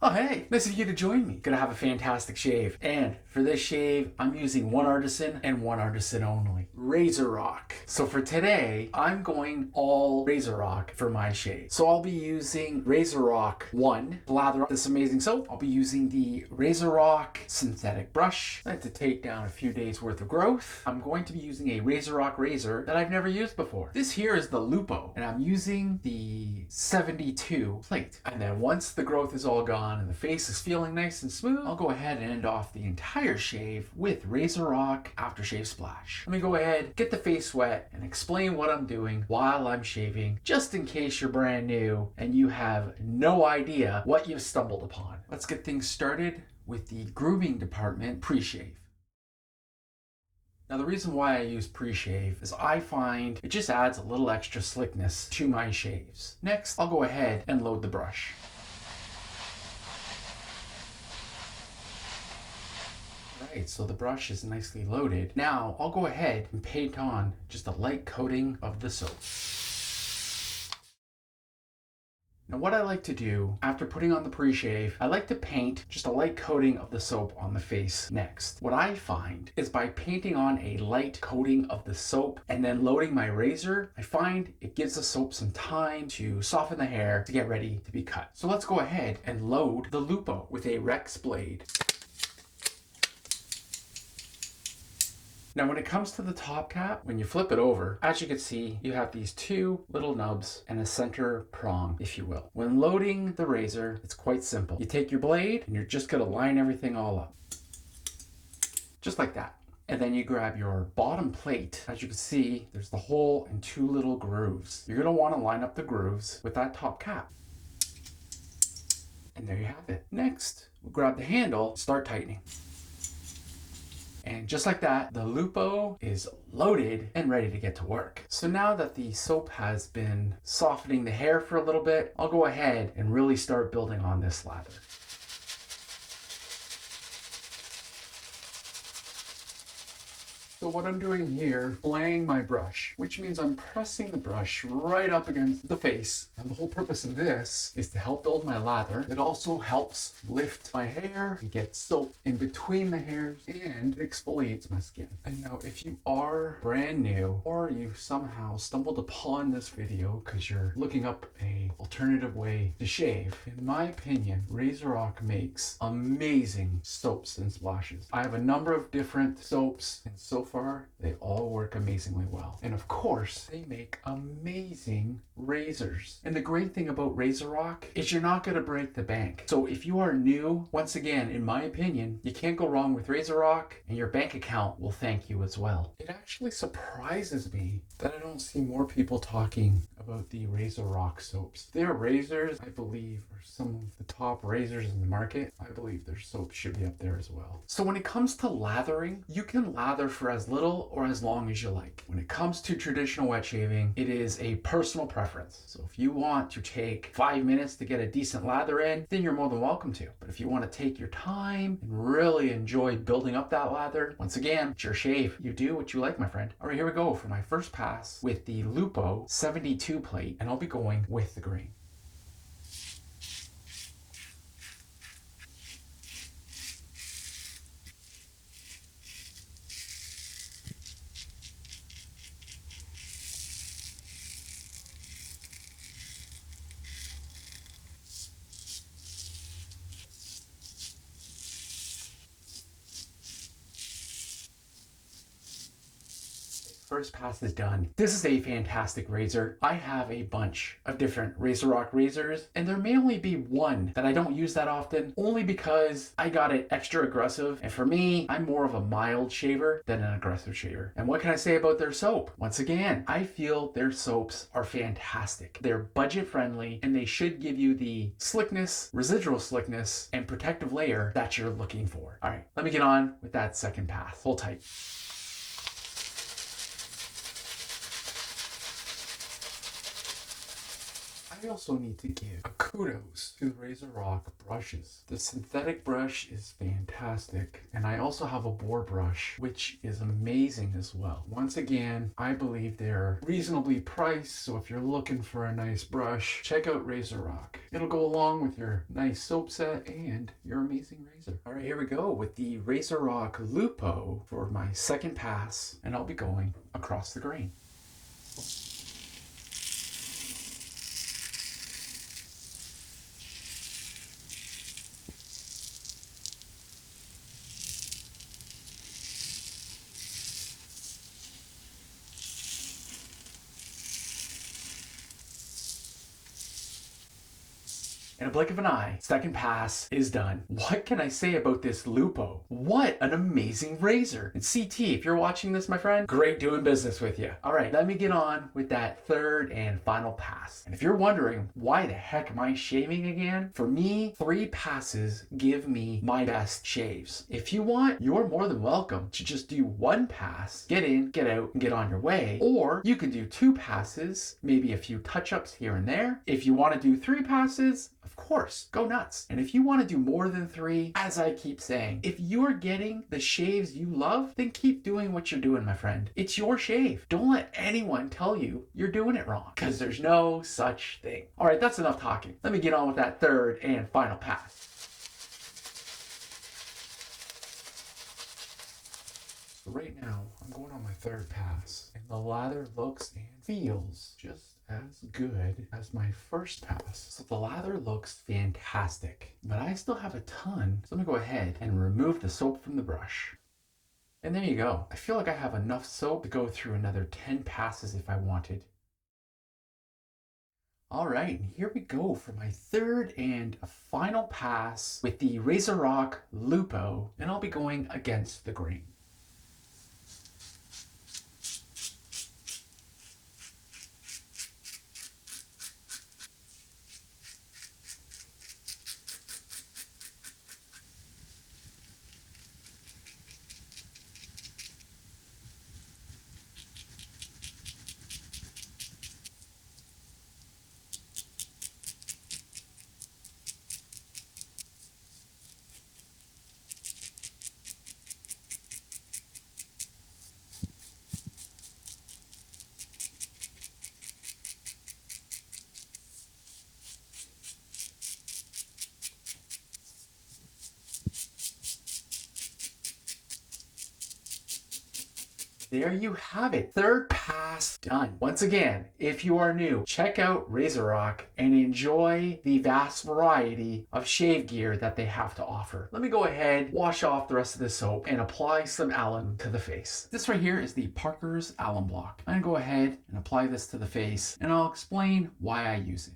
Oh, hey, nice of you to join me. Gonna have a fantastic shave. And for this shave, I'm using one artisan and one artisan only, RazoRock. So for today, I'm going all RazoRock for my shave. So I'll be using RazoRock One to lather up this amazing soap. I'll be using the RazoRock synthetic brush to take down a few days worth of growth. I'm going to be using a RazoRock razor that I've never used before. This here is the Lupo, and I'm using the 72 plate. And then once the growth is all gone and the face is feeling nice and smooth, I'll go ahead and end off the entire shave with RazoRock Aftershave Splash. Let me go ahead, get the face wet, and explain what I'm doing while I'm shaving, just in case you're brand new and you have no idea what you've stumbled upon. Let's get things started with the grooming department pre-shave. Now the reason why I use pre-shave is I find it just adds a little extra slickness to my shaves. Next, I'll go ahead and load the brush. Alright, so the brush is nicely loaded. Now I'll go ahead and paint on just a light coating of the soap. Now what I like to do after putting on the pre-shave, I like to paint just a light coating of the soap on the face next. What I find is by painting on a light coating of the soap and then loading my razor, I find it gives the soap some time to soften the hair to get ready to be cut. So let's go ahead and load the Lupo with a Rex blade. Now when it comes to the top cap, when you flip it over, as you can see, you have these two little nubs and a center prong, if you will. When loading the razor, it's quite simple. You take your blade and you're just gonna line everything all up. Just like that. And then you grab your bottom plate. As you can see, there's the hole and two little grooves. You're gonna wanna line up the grooves with that top cap. And there you have it. Next, we'll grab the handle, start tightening. And just like that, the Lupo is loaded and ready to get to work. So now that the soap has been softening the hair for a little bit, I'll go ahead and really start building on this lather. So what I'm doing here, flaying my brush, which means I'm pressing the brush right up against the face. And the whole purpose of this is to help build my lather. It also helps lift my hair and get soap in between the hairs and exfoliates my skin. And now if you are brand new or you somehow stumbled upon this video because you're looking up a alternative way to shave, in my opinion, RazoRock makes amazing soaps and splashes. I have a number of different soaps, and so far they all work amazingly well. And of course, they make amazing razors. And the great thing about RazoRock is you're not going to break the bank. So if you are new, once again, in my opinion, you can't go wrong with RazoRock, and your bank account will thank you as well. It actually surprises me that I don't see more people talking about the RazoRock soaps. Their razors, I believe, are some of the top razors in the market. I believe their soaps should be up there as well. So when it comes to lathering, you can lather for as little or as long as you like. When it comes to traditional wet shaving, it is a personal preference. So if you want to take 5 minutes to get a decent lather in, then you're more than welcome to. But if you want to take your time and really enjoy building up that lather, once again, it's your shave. You do what you like, my friend. All right, here we go for my first pass with the Lupo 72 plate, and I'll be going with the green. First pass is done. This is a fantastic razor. I have a bunch of different RazoRock razors, and there may only be one that I don't use that often, only because I got it extra aggressive. And for me, I'm more of a mild shaver than an aggressive shaver. And what can I say about their soap? Once again, I feel their soaps are fantastic. They're budget friendly, and they should give you the slickness, residual slickness, and protective layer that you're looking for. All right, let me get on with that second pass. Hold tight. I also need to give a kudos to the RazoRock brushes. The synthetic brush is fantastic, and I also have a boar brush, which is amazing as well. Once again, I believe they're reasonably priced, so if you're looking for a nice brush, check out RazoRock. It'll go along with your nice soap set and your amazing razor. All right, here we go with the RazoRock Lupo for my second pass, and I'll be going across the grain. In a blink of an eye, second pass is done. What can I say about this Lupo? What an amazing razor. And CT, if you're watching this, my friend, great doing business with you. All right, let me get on with that third and final pass. And if you're wondering why the heck am I shaving again, for me, 3 passes give me my best shaves. If you want, you're more than welcome to just do 1 pass, get in, get out, and get on your way. Or you can do 2 passes, maybe a few touch-ups here and there. If you want to do 3 passes, of course, go nuts. And if you want to do more than 3, as I keep saying, if you're getting the shaves you love, then keep doing what you're doing, my friend. It's your shave. Don't let anyone tell you you're doing it wrong, because there's no such thing. All right, that's enough talking. Let me get on with that third and final pass. So right now, I'm going on my third pass, and the lather looks and feels just as good as my first pass. So the lather looks fantastic, but I still have a ton. So I'm gonna go ahead and remove the soap from the brush. And there you go. I feel like I have enough soap to go through another 10 passes if I wanted. All right, and here we go for my third and final pass with the RazoRock Lupo, and I'll be going against the grain. There you have it. Third pass done. Once again, if you are new, check out RazoRock and enjoy the vast variety of shave gear that they have to offer. Let me go ahead, wash off the rest of the soap, and apply some alum to the face. This right here is the Parker's Alum Block. I'm gonna go ahead and apply this to the face, and I'll explain why I use it.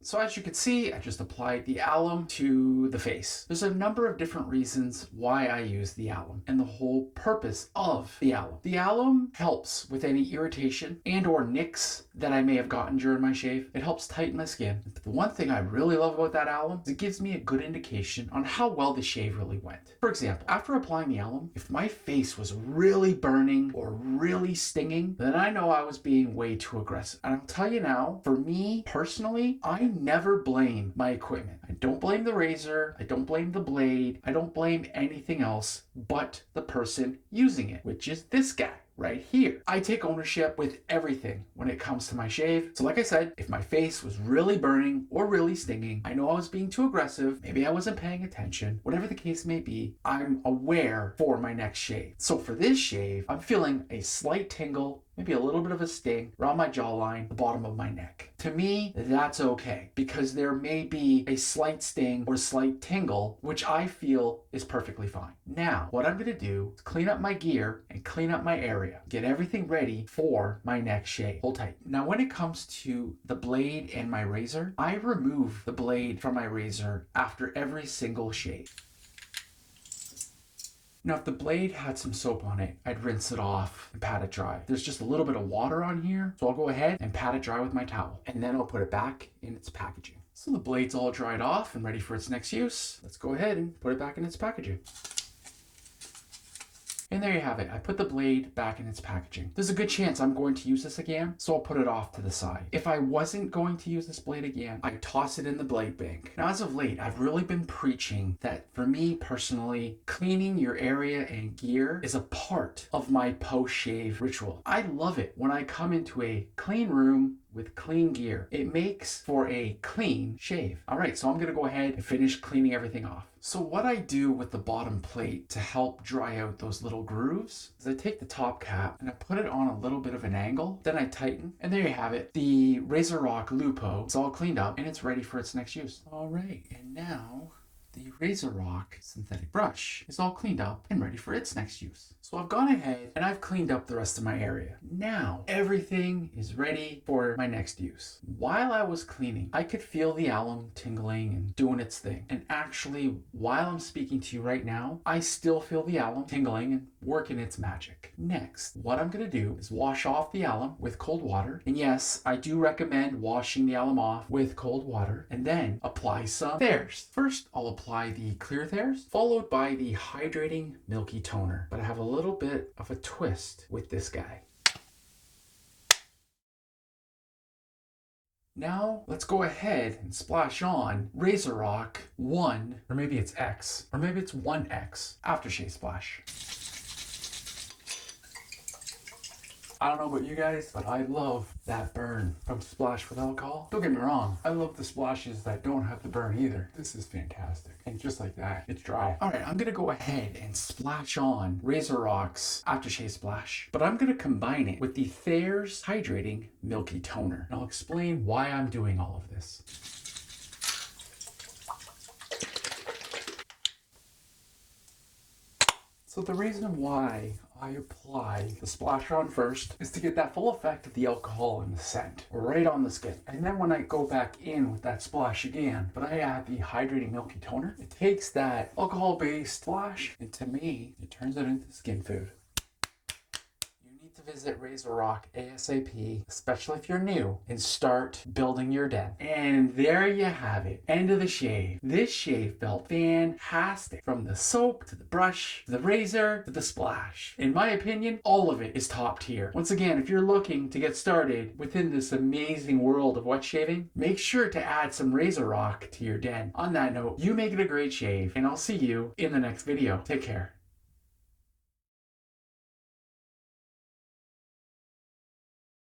So as you can see, I just applied the alum to the face. There's a number of different reasons why I use the alum and the whole purpose of the alum. The alum helps with any irritation and or nicks that I may have gotten during my shave. It helps tighten my skin. But the one thing I really love about that alum is it gives me a good indication on how well the shave really went. For example, after applying the alum, if my face was really burning or really stinging, then I know I was being way too aggressive. And I'll tell you now, for me personally, I never blame my equipment. I don't blame the razor, I don't blame the blade, I don't blame anything else but the person using it, which is this guy right here. I take ownership with everything when it comes to my shave. So like I said, if my face was really burning or really stinging, I know I was being too aggressive, maybe I wasn't paying attention, whatever the case may be, I'm aware for my next shave. So for this shave, I'm feeling a slight tingle, maybe a little bit of a sting around my jawline, the bottom of my neck. To me, that's okay, because there may be a slight sting or slight tingle, which I feel is perfectly fine. Now, what I'm gonna do is clean up my gear and clean up my area, get everything ready for my next shave. Hold tight. Now, when it comes to the blade and my razor, I remove the blade from my razor after every single shave. Now, if the blade had some soap on it, I'd rinse it off and pat it dry. There's just a little bit of water on here, so I'll go ahead and pat it dry with my towel, and then I'll put it back in its packaging. So the blade's all dried off and ready for its next use. Let's go ahead and put it back in its packaging. And there you have it. I put the blade back in its packaging. There's a good chance I'm going to use this again, so I'll put it off to the side. If I wasn't going to use this blade again, I toss it in the blade bank. Now, as of late, I've really been preaching that for me personally, cleaning your area and gear is a part of my post-shave ritual. I love it when I come into a clean room with clean gear. It makes for a clean shave. All right, so I'm gonna go ahead and finish cleaning everything off. So what I do with the bottom plate to help dry out those little grooves is I take the top cap and I put it on a little bit of an angle, then I tighten, and there you have it. The RazoRock Lupo is all cleaned up and it's ready for its next use. All right, and now the RazoRock synthetic brush is all cleaned up and ready for its next use. So I've gone ahead and I've cleaned up the rest of my area. Now everything is ready for my next use. While I was cleaning, I could feel the alum tingling and doing its thing. And actually, while I'm speaking to you right now, I still feel the alum tingling and working its magic. Next, what I'm gonna do is wash off the alum with cold water. And yes, I do recommend washing the alum off with cold water and then apply some Thayers. First, I'll apply the clear Thayers, followed by the hydrating milky toner. But I have a little bit of a twist with this guy. Now, let's go ahead and splash on RazoRock One, or maybe it's X, or maybe it's 1X aftershave splash. I don't know about you guys, but I love that burn from splash with alcohol. Don't get me wrong, I love the splashes that don't have the burn either. This is fantastic. And just like that, it's dry. All right, I'm gonna go ahead and splash on RazoRock's aftershave splash, but I'm gonna combine it with the Thayers Hydrating Milky Toner. And I'll explain why I'm doing all of this. So the reason why I apply the splash on first is to get that full effect of the alcohol and the scent right on the skin. And then when I go back in with that splash again, but I add the hydrating milky toner, it takes that alcohol-based splash and to me, it turns it into skin food. Visit RazoRock ASAP, especially if you're new, and start building your den. And there you have it, end of the shave. This shave felt fantastic. From the soap, to the brush, to the razor, to the splash. In my opinion, all of it is top tier. Once again, if you're looking to get started within this amazing world of wet shaving, make sure to add some RazoRock to your den. On that note, you make it a great shave, and I'll see you in the next video. Take care.